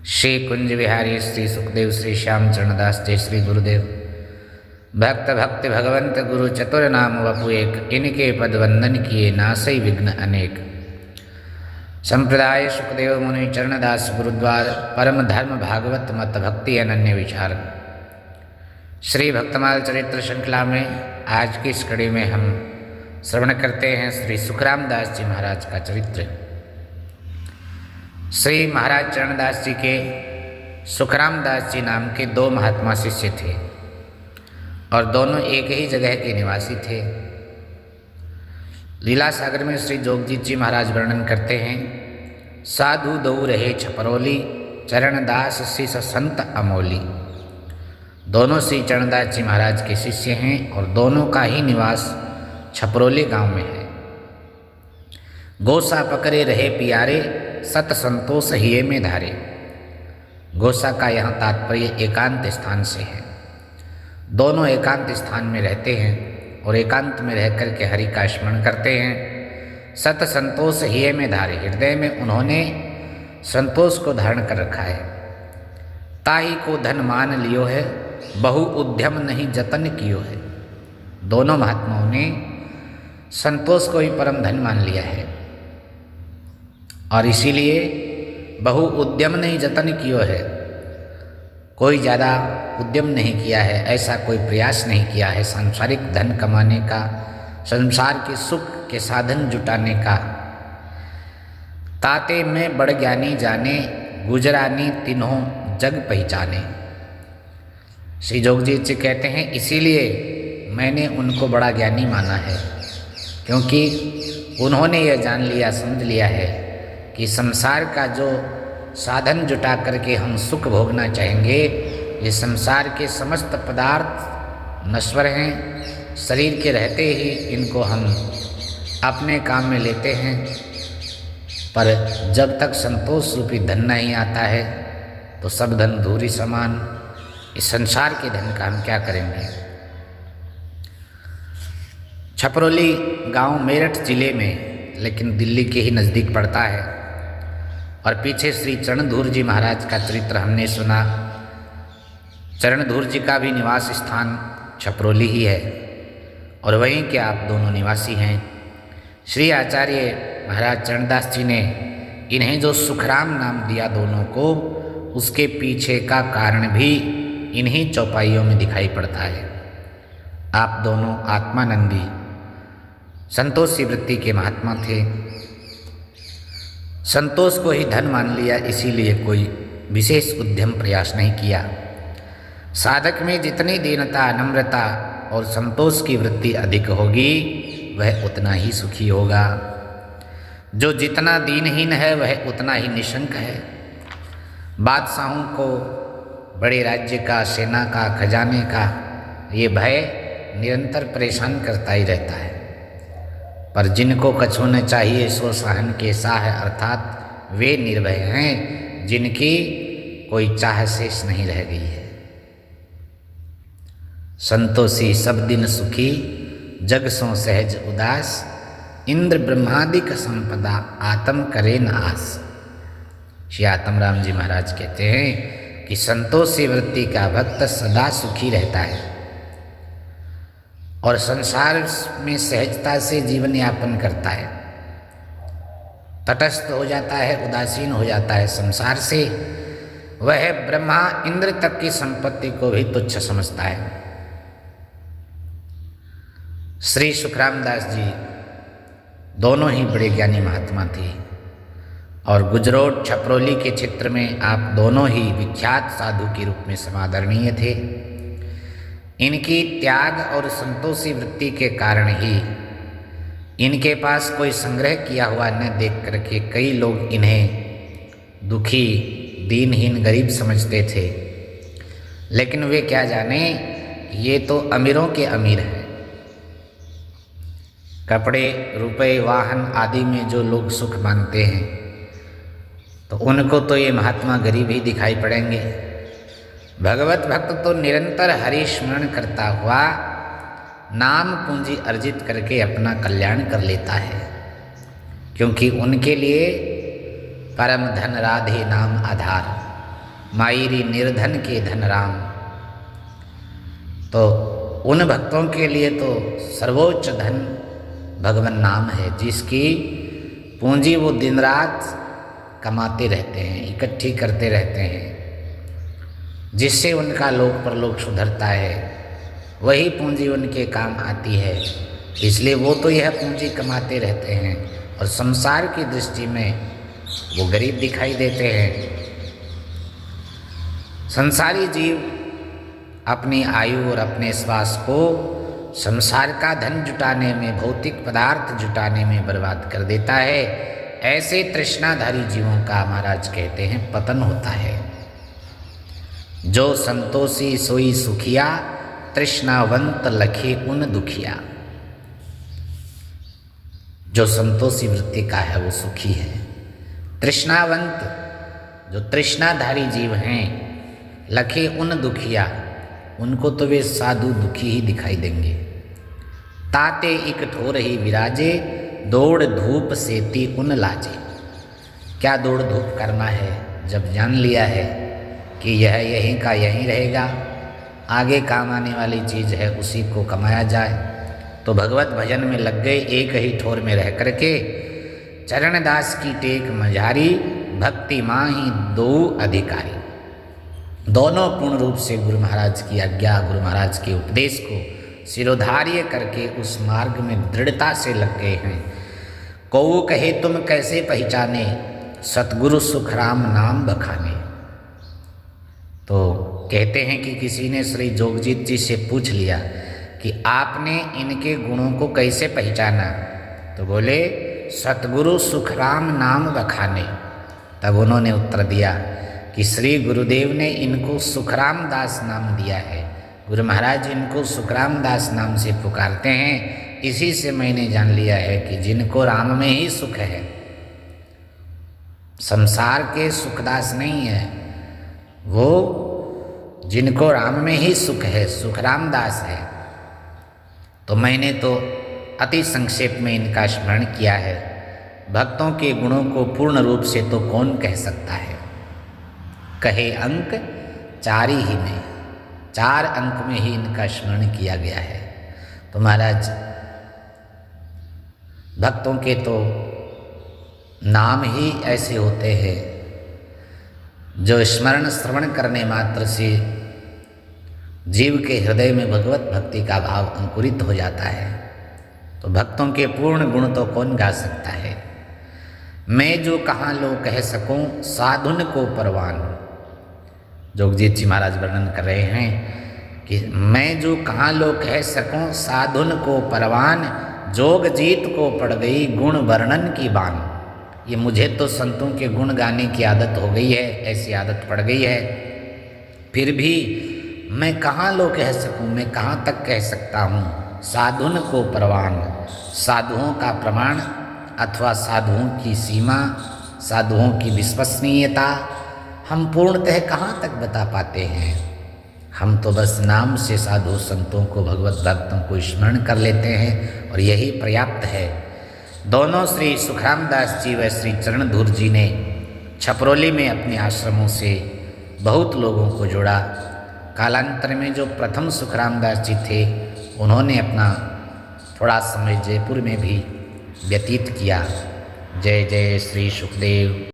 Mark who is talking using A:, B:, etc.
A: श्री कुंज बिहारी श्री सुखदेव श्री श्याम चरणदास जय श्री गुरुदेव। भक्त भक्ति भगवंत गुरु चतुर नाम वपु एक, इनके पद वंदन किए नासई विघ्न अनेक। संप्रदाय सुखदेव मुनि चरणदास गुरुद्वार, परम धर्म भागवत मत भक्ति अनन्य विचार। श्री भक्तमाल चरित्र श्रृंखला में आज की इस कड़ी में हम श्रवण करते हैं श्री सुखराम दास जी महाराज का चरित्र। श्री महाराज चरणदास जी के सुखराम दास जी नाम के दो महात्मा शिष्य थे और दोनों एक ही जगह के निवासी थे। लीला सागर में श्री जोगजीत जी महाराज वर्णन करते हैं, साधु दऊ रहे छपरौली, चरणदास शिष संत अमोली। दोनों श्री चरणदास जी महाराज के शिष्य हैं और दोनों का ही निवास छपरौली गांव में है। गोसा पकड़े रहे पियारे, सत संतोष हिये में धारे। गोसा का यहाँ तात्पर्य एकांत स्थान से है। दोनों एकांत स्थान में रहते हैं और एकांत में रह कर के हरि का स्मरण करते हैं। सत संतोष हिये में धारे, हृदय में उन्होंने संतोष को धारण कर रखा है। ताही को धन मान लियो है, बहु उद्यम नहीं जतन कियो है। दोनों महात्माओं ने संतोष को ही परम धन मान लिया है और इसीलिए बहु उद्यम नहीं जतन कियो है। कोई ज़्यादा उद्यम नहीं किया है, ऐसा कोई प्रयास नहीं किया है सांसारिक धन कमाने का, संसार के सुख के साधन जुटाने का। ताते में बड़ ज्ञानी जाने, गुजरानी तीनों जग पहचाने। श्री जोगजीत जी कहते हैं, इसीलिए मैंने उनको बड़ा ज्ञानी माना है, क्योंकि उन्होंने यह जान लिया, समझ लिया है कि संसार का जो साधन जुटा करके हम सुख भोगना चाहेंगे, ये संसार के समस्त पदार्थ नश्वर हैं। शरीर के रहते ही इनको हम अपने काम में लेते हैं, पर जब तक संतोष रूपी धन नहीं आता है तो सब धन धूरी समान। इस संसार के धन का हम क्या करेंगे। छपरौली गांव मेरठ जिले में, लेकिन दिल्ली के ही नज़दीक पड़ता है। और पीछे श्री चरणधूर जी महाराज का चरित्र हमने सुना। चरणधूर जी का भी निवास स्थान छपरौली ही है और वहीं के आप दोनों निवासी हैं। श्री आचार्य महाराज चरणदास जी ने इन्हें जो सुखराम नाम दिया दोनों को, उसके पीछे का कारण भी इन्हीं चौपाइयों में दिखाई पड़ता है। आप दोनों आत्मानंदी संतोषी वृत्ति के महात्मा थे। संतोष को ही धन मान लिया, इसीलिए कोई विशेष उद्यम प्रयास नहीं किया। साधक में जितनी दीनता, नम्रता और संतोष की वृत्ति अधिक होगी, वह उतना ही सुखी होगा। जो जितना दीनहीन है वह उतना ही निशंक है। बादशाहों को बड़े राज्य का, सेना का, खजाने का ये भय निरंतर परेशान करता ही रहता है, पर जिनको कछु न चाहिए सो साहन के साह, अर्थात वे निर्भय हैं जिनकी कोई चाह शेष नहीं रह गई है। संतोषी सब दिन सुखी, जग सो सहज उदास। इंद्र ब्रह्मादिक संपदा, आत्म करे न आस। श्री आत्मराम जी महाराज कहते हैं कि संतोषी वृत्ति का भक्त सदा सुखी रहता है और संसार में सहजता से जीवन यापन करता है। तटस्थ हो जाता है, उदासीन हो जाता है संसार से। वह ब्रह्मा इंद्र तक की संपत्ति को भी तुच्छ समझता है। श्री सुखराम दास जी दोनों ही बड़े ज्ञानी महात्मा थे और गुजरोट छपरौली के क्षेत्र में आप दोनों ही विख्यात साधु के रूप में समादरणीय थे। इनकी त्याग और संतोषी वृत्ति के कारण ही इनके पास कोई संग्रह किया हुआ न देख करके कई लोग इन्हें दुखी, दीनहीन, गरीब समझते थे। लेकिन वे क्या जाने, ये तो अमीरों के अमीर हैं। कपड़े, रुपए, वाहन आदि में जो लोग सुख मानते हैं, तो उनको तो ये महात्मा गरीब ही दिखाई पड़ेंगे। भगवत भक्त तो निरंतर हरि स्मरण करता हुआ नाम पूंजी अर्जित करके अपना कल्याण कर लेता है, क्योंकि उनके लिए परम धन राधे नाम आधार। मायरी निर्धन के धन राम। तो उन भक्तों के लिए तो सर्वोच्च धन भगवान नाम है, जिसकी पूंजी वो दिन रात कमाते रहते हैं, इकट्ठी करते रहते हैं, जिससे उनका लोक परलोक सुधरता है, वही पूंजी उनके काम आती है। इसलिए वो तो यह पूंजी कमाते रहते हैं और संसार की दृष्टि में वो गरीब दिखाई देते हैं। संसारी जीव अपनी आयु और अपने श्वास को संसार का धन जुटाने में, भौतिक पदार्थ जुटाने में बर्बाद कर देता है। ऐसे तृष्णाधारी जीवों का महाराज कहते हैं पतन होता है। जो संतोषी सोई सुखिया, तृष्णावंत लखे उन दुखिया। जो संतोषी वृत्ति का है वो सुखी है। तृष्णावंत, जो तृष्णाधारी जीव हैं, लखे उन दुखिया, उनको तो वे साधु दुखी ही दिखाई देंगे। ताते इक ठोर ही विराजे, दौड़ धूप सेती उन लाजे। क्या दौड़ धूप करना है, जब जान लिया है कि यह यहीं का यहीं रहेगा, आगे काम आने वाली चीज़ है, उसी को कमाया जाए, तो भगवत भजन में लग गए। एक ही ठोर में रह करके चरणदास की टेक मझारी, भक्ति माही दो अधिकारी। दोनों पूर्ण रूप से गुरु महाराज की आज्ञा, गुरु महाराज के उपदेश को शिरोधार्य करके उस मार्ग में दृढ़ता से लग गए हैं। कौ कहे तुम कैसे पहचाने, सतगुरु सुख राम नाम बखाने। तो कहते हैं कि किसी ने श्री जोगजीत जी से पूछ लिया कि आपने इनके गुणों को कैसे पहचाना, तो बोले सतगुरु सुख राम नाम बखाने। तब उन्होंने उत्तर दिया कि श्री गुरुदेव ने इनको सुखराम दास नाम दिया है, गुरु महाराज इनको सुखराम दास नाम से पुकारते हैं। इसी से मैंने जान लिया है कि जिनको राम में ही सुख है, संसार के सुखदास नहीं है, वो जिनको राम में ही सुख है, सुखराम दास है। तो मैंने तो अति संक्षेप में इनका स्मरण किया है। भक्तों के गुणों को पूर्ण रूप से तो कौन कह सकता है। कहे अंक 4 ही में, 4 अंक में ही इनका स्मरण किया गया है। तो महाराज भक्तों के तो नाम ही ऐसे होते हैं जो स्मरण श्रवण करने मात्र से जीव के हृदय में भगवत भक्ति का भाव अंकुरित हो जाता है। तो भक्तों के पूर्ण गुण तो कौन गा सकता है। मैं जो कहाँ लो कह सकूं, साधुन को परवान। जोगजीत जी महाराज वर्णन कर रहे हैं कि मैं जो कहाँ लो कह सकूं, साधुन को परवान, जोगजीत को पड़ गई गुण वर्णन की बान। ये मुझे तो संतों के गुण गाने की आदत हो गई है, ऐसी आदत पड़ गई है। फिर भी मैं कहाँ लो कह सकूं, मैं कहाँ तक कह सकता हूँ। साधुन को परवान, साधुओं का प्रमाण अथवा साधुओं की सीमा, साधुओं की विश्वसनीयता हम पूर्णतः कहाँ तक बता पाते हैं। हम तो बस नाम से साधु संतों को, भगवत भक्तों को स्मरण कर लेते हैं और यही पर्याप्त है। दोनों श्री सुखराम दास जी व श्री चरणधूर जी ने छपरौली में अपने आश्रमों से बहुत लोगों को जोड़ा। कालांतर में जो प्रथम सुखराम दास जी थे, उन्होंने अपना थोड़ा समय जयपुर में भी व्यतीत किया। जय जय श्री सुखदेव।